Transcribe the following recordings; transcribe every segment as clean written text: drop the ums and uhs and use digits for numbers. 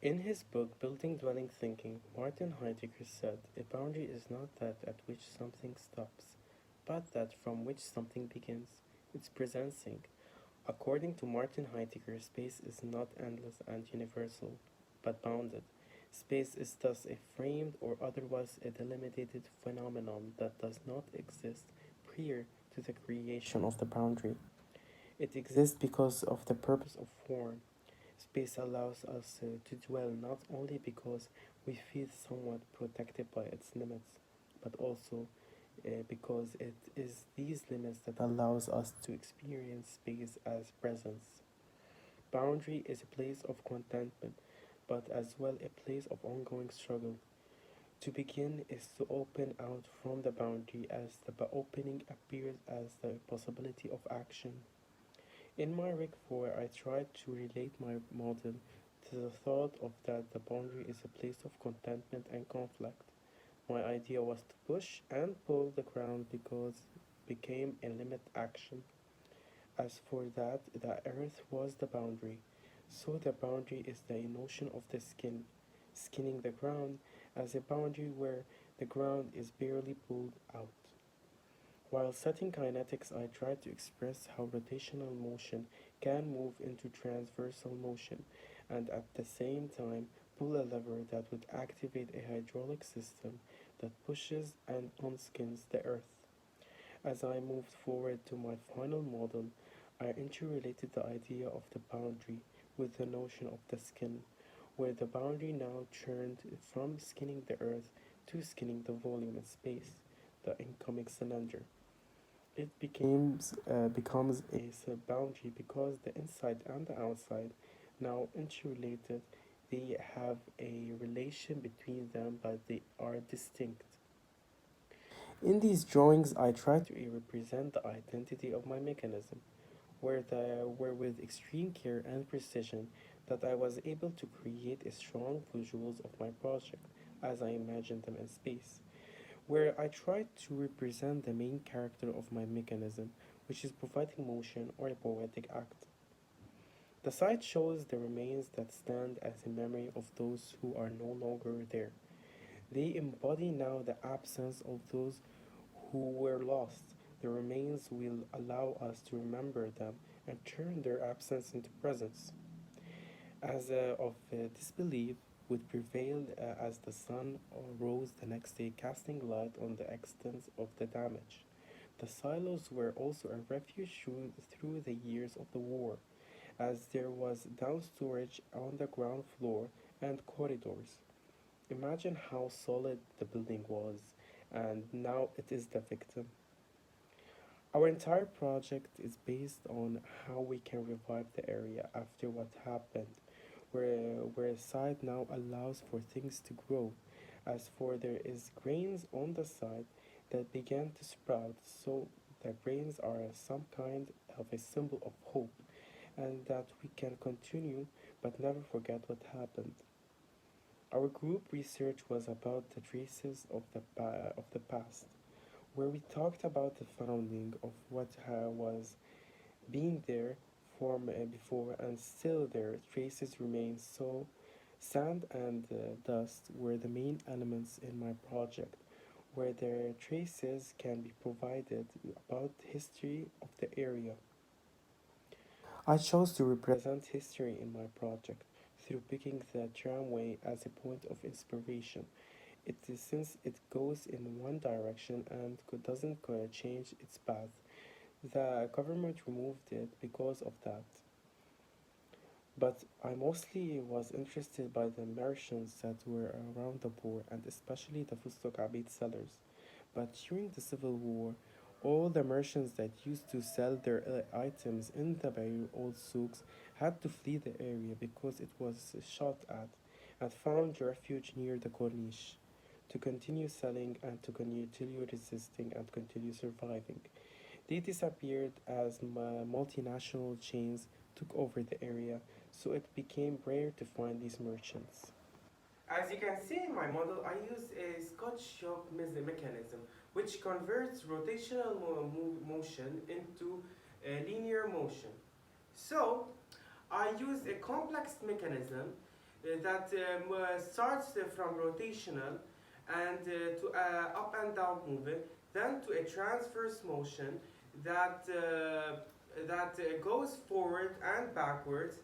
In his book Building Dwelling Thinking, Martin Heidegger said, "A boundary is not that at which something stops, but that from which something begins." It's presencing. According to Martin Heidegger, space is not endless and universal, but bounded. Space is thus a framed or otherwise a delimited phenomenon that does not exist prior to the creation of the boundary. It exists because of the purpose of form. Space allows us to dwell not only because we feel somewhat protected by its limits, but also because it is these limits that allows us to experience space as presence. Boundary is a place of contentment, but as well a place of ongoing struggle. To begin is to open out from the boundary as the opening appears as the possibility of action. In my Rick 4, I tried to relate my model to the thought of that the boundary is a place of contentment and conflict. My idea was to push and pull the ground because it became a limit action. As for that, the earth was the boundary. So the boundary is the notion of the skin, skinning the ground as a boundary where the ground is barely pulled out. While studying kinetics, I tried to express how rotational motion can move into transversal motion and at the same time pull a lever that would activate a hydraulic system that pushes and unskins the earth. As I moved forward to my final model, I interrelated the idea of the boundary with the notion of the skin, where the boundary now turned from skinning the earth to skinning the volume in space, the incoming cylinder. It becomes a boundary because the inside and the outside, now interrelated, they have a relation between them, but they are distinct. In these drawings, I try to represent the identity of my mechanism, where with extreme care and precision that I was able to create a strong visuals of my project as I imagined them in space, where I tried to represent the main character of my mechanism, which is providing motion or a poetic act. The site shows the remains that stand as a memory of those who are no longer there. They embody now the absence of those who were lost. The remains will allow us to remember them and turn their absence into presence. As of disbelief would prevail as the sun rose the next day, casting light on the extent of the damage. The silos were also a refuge through the years of the war, as there was down storage on the ground floor and corridors. Imagine how solid the building was, and now it is the victim. Our entire project is based on how we can revive the area after what happened, where a site now allows for things to grow. As for there is grains on the side that began to sprout, so the grains are some kind of a symbol of hope, and that we can continue but never forget what happened. Our group research was about the traces of the past, where we talked about the founding of what was being there from before and still there. Traces remain. So sand and dust were the main elements in my project, where their traces can be provided about history of the area. I chose to represent history in my project through picking the tramway as a point of inspiration. It is since it goes in one direction and doesn't change its path. The government removed it because of that. But I mostly was interested by the merchants that were around the port and especially the Fustok Abid sellers. But during the Civil War, all the merchants that used to sell their items in the Beirut old souks had to flee the area because it was shot at and found refuge near the Corniche to continue selling and to continue resisting and continue surviving. They disappeared as multinational chains took over the area, so it became rare to find these merchants. As you can see in my model, I use a Scotch yoke mechanism, which converts rotational motion into linear motion. So, I use a complex mechanism that starts from rotational and to up and down movement, then to a transverse motion that goes forward and backwards,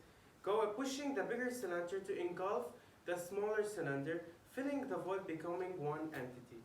pushing the bigger cylinder to engulf the smaller cylinder, filling the void, becoming one entity.